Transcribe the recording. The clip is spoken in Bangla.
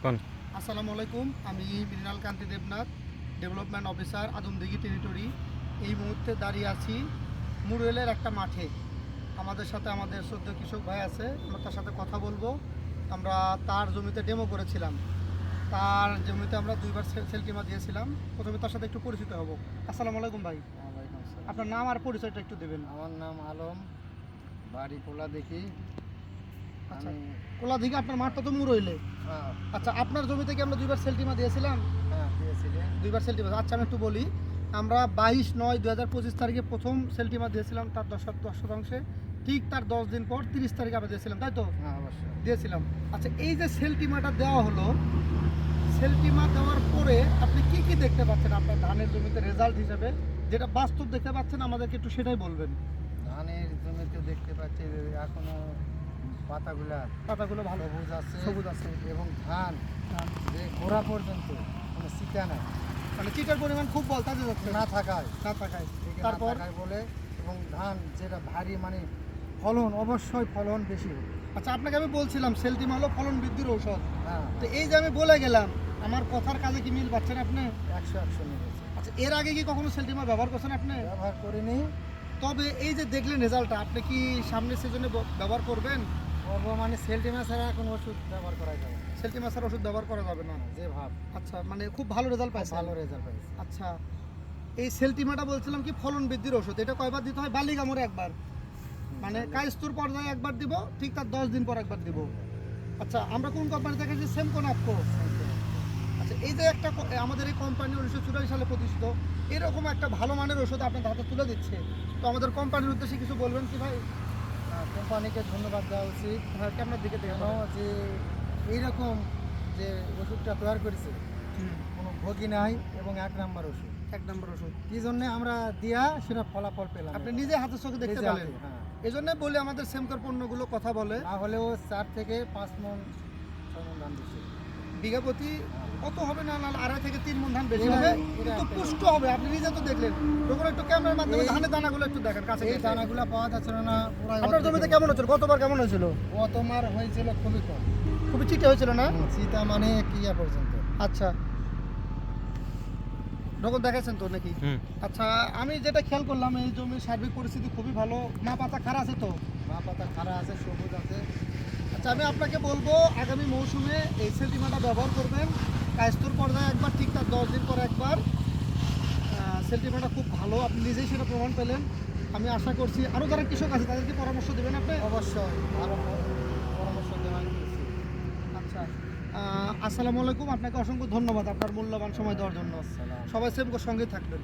কোন আসসালামু আলাইকুম। আমি Mrinal Kanti Debnath, development officer, Adamdighi territory. এই মুহূর্তে দাঁড়িয়ে আছি মুরুয়েলের একটা মাঠে। আমাদের সাথে আমাদের শ্রদ্ধেয় কৃষক ভাই আছে, আমরা তার সাথে কথা বলবো। আমরা তার জমিতে ডেমো করেছিলাম, তার জমিতে আমরা দুইবার সেলটিমা দিয়েছিলাম। প্রথমে তার সাথে একটু পরিচিত হব। আসসালামু আলাইকুম ভাই। ওয়ালাইকুম আসসালাম। আপনার নাম আর পরিচয়টা একটু দেবেন। আমার নাম আলম, বাড়ি কোলা দেখি। আচ্ছা, আমি কোলা দিকে আপনার মাঠটা তো মুরুয়েলে। হ্যাঁ আচ্ছা, আপনার জমিতে কি আমরা দুইবার সেলটিমা দিয়েছিলাম? হ্যাঁ দিয়েছিলেন। দুইবার সেলটিমা। আচ্ছা, আমি একটু বলি। আমরা 22/9/2025 তারিখে প্রথম সেলটিমা দিয়েছিলাম তার 10%। ঠিক তার 10 দিন পর 30 তারিখে আমরা দিয়েছিলাম, তাই তো? হ্যাঁ অবশ্যই। দিয়েছিলাম। আচ্ছা, এই যে সেলটিমাটা দেওয়া হলো, সেলটিমা দেওয়ার পরে আপনি কি কি দেখতে পাচ্ছেন আপনার ধানের জমিতে রেজাল্ট হিসেবে, যেটা বাস্তব দেখতে পাচ্ছেন আমাদেরকে একটু সেটাই বলবেন। ধানের জমিতে দেখতে পাচ্ছি যে এখনো পাতাগুলো ভালো সবুজ আছে এবং ধান যে গোড়া পর্যন্ত কোনো চিটা নাই, মানে চিটার পরিমাণ খুব বলতা যাচ্ছে না থাকায় তারপর বলে, এবং ধান যেটা ভারী মানে ফলন অবশ্যই ফলন বেশি হবে। আচ্ছা, আপনাকে আমি বলছিলাম সেলটিমা হলো ফলন বৃদ্ধির ঔষধ। হ্যাঁ, তো এই যে আমি বলে গেলাম, আমার কথার কাজে কি মিল পাচ্ছেন আপনি? 100 নিয়েছে। আচ্ছা, এর আগে কি কখনো সেলটিমা ব্যবহার করছেন আপনি? ব্যবহার করিনি। তবে এই যে দেখলেন রেজাল্টটা, আপনি কি সামনের সিজনে ব্যবহার করবেন? মানে সেলটিমা ছাড়া এখন ওষুধ ব্যবহার করা যাবে না। সেলটিমা ছাড়া ওষুধ ব্যবহার করা যাবে না, যে ভাব আচ্ছা, মানে খুব ভালো রেজাল্ট পাইছে। ভালো রেজাল্ট পাইছে। আচ্ছা, এই সেলটিমাটা বলছিলাম কি ফলন বৃদ্ধির ওষুধ, এটা কয়বার দিতে হয়? বালি কামড়ে একবার, মানে কায়স্তর পর্যায়ে একবার দিব, ঠিক তার 10 দিন পর একবার দিব। আচ্ছা, আমরা কোন কোম্পানি থেকে যে সেম কোন আপকো। আচ্ছা, এই যে একটা আমাদের এই কোম্পানি 1984 সালে প্রতিষ্ঠিত, এরকম একটা ভালো মানের ওষুধ আপনার হাতে তুলে দিচ্ছে, তো আমাদের কোম্পানির উদ্দেশ্যে কিছু বলবেন কি ভাই? কোম্পানিকে ধন্যবাদ দেওয়া উচিত। হ্যাঁ, আপনার দিকে কেন যে এইরকম যে ওষুধটা তৈরি করেছে কোনো ভোগী নাই এবং 1 নম্বর ওষুধ। 1 নম্বর ওষুধ কি জন্য আমরা দিয়া সেটা ফলাফল পেলাম, আপনি নিজে হাতের চোখে দেখতে নিজে পেলেন। হাতে, হ্যাঁ। এই জন্য বলে আমাদের সেমকর পণ্যগুলো কথা বলে। না হলেও 4 থেকে 5 মন 6 মন ধান দিচ্ছে। বিঘা প্রতি কত হবে না, না 2.5 থেকে 3 মণ ধান বেশি এরা- হবে, এরা কিন্তু একটা- পুষ্ট হবে। আপনি নিজে তো দেখলেন। তখন একটু ক্যামেরার মাধ্যমে এই- ধানের দানাগুলো একটু দেখেন কাছে এই গিয়ে। দানাগুলা পাওয়া যাচ্ছে না পুরাই আপনার জমিতে কেমন হচ্ছিল? গতবার কেমন হয়েছিল? তোমার হয়েছিল খুবই কম, খুবই চিটে হয়েছিল না? চিতা মানে কিয়া পর্যন্ত। আচ্ছা, যখন দেখাচ্ছেন তো নাকি? আচ্ছা, আমি যেটা খেয়াল করলাম, এই জমির সার্বিক পরিস্থিতি খুবই ভালো। মা পাতা খাড়া আছে তো? মা পাতা খাড়া আছে, সবুজ আছে। আচ্ছা, আমি আপনাকে বলবো আগামী মৌসুমে এই সেলটিমাটা ব্যবহার করবেন। কায়স্তর পর্যায়ে একবার, ঠিক তার 10 দিন পর একবার। সেলটিমাটা খুব ভালো, আপনি নিজেই সেটা প্রমাণ পেলেন। আমি আশা করছি আরও যারা কৃষক আছে তাদেরকে পরামর্শ দেবেন আপনি। অবশ্যই ভালো পরামর্শ দেওয়া উচিত। আচ্ছা, আসসালামু আলাইকুম। আপনাকে অসংখ্য ধন্যবাদ আপনার মূল্যবান সময় দেওয়ার জন্য। আসসালাম। সবাই সেম সঙ্গে থাকবেন।